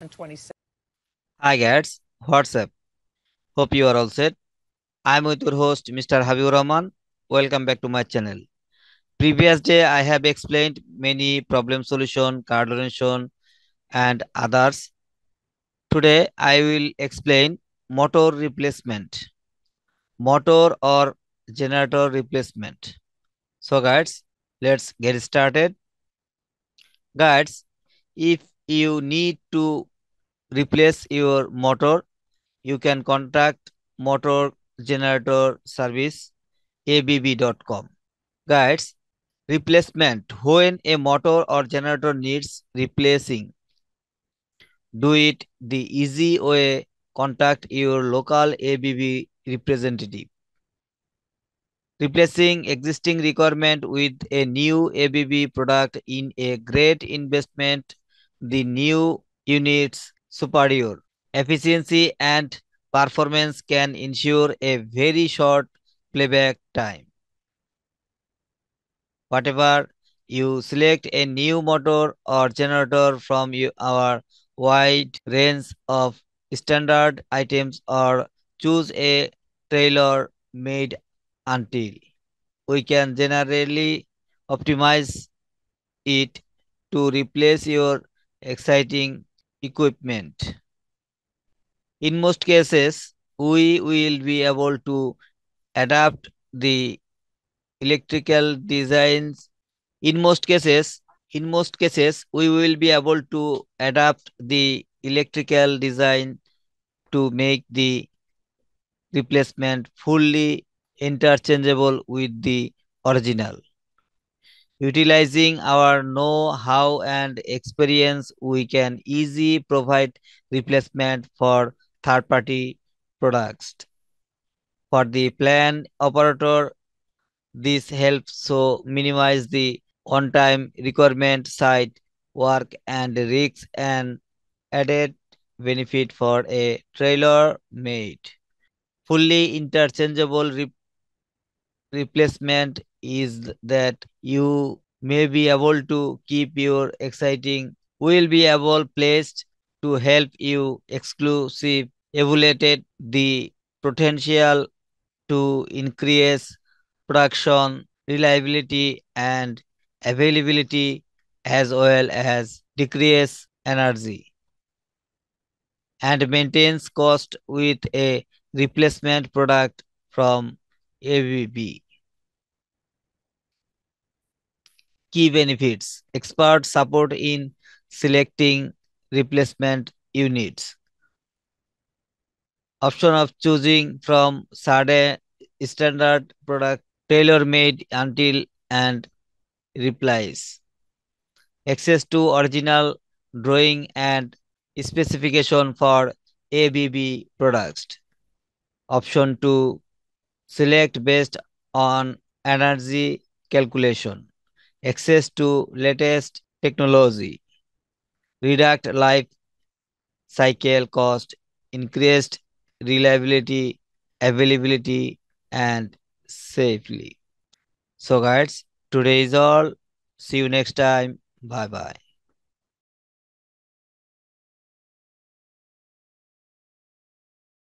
26. Hi guys, what's up? Hope you are all set. I'm with your host Mr. Habibur Rahman. Welcome back to my channel. Previous day I have explained many problem solution, card donation and others. Today I will explain motor replacement, motor or generator replacement. So guys, let's get started. Guys, if you need to replace your motor, you can contact motor generator service abb.com. Guides replacement. When a motor or generator needs replacing, do it the easy way. Contact your local ABB representative. Replacing existing requirement with a new ABB product in a great investment. The new units superior efficiency and performance can ensure a very short playback time. Whatever you select a new motor or generator from our wide range of standard items or choose a trailer made until we can generally optimize it to replace your exciting equipment. In most cases, we will be able to adapt the electrical designs. In most cases, we will be able to adapt the electrical design to make the replacement fully interchangeable with the original. Utilizing our know-how and experience, we can easily provide replacement for third-party products. For the plan operator, this helps so minimize the on-time requirement, site work and risks, and added benefit for a trailer made. Fully interchangeable replacement is that you may be able to keep your exciting will be able placed to help you exclusive evaluated the potential to increase production reliability and availability as well as decrease energy and maintains cost with a replacement product from ABB. Key benefits expert support in selecting replacement units, option of choosing from certain standard product tailor made until and replies, access to original drawing and specification for ABB products, option to select based on energy calculation, access to latest technology, reduct life cycle cost, increased reliability, availability, and safely. So, guys, today is all. See you next time. Bye bye.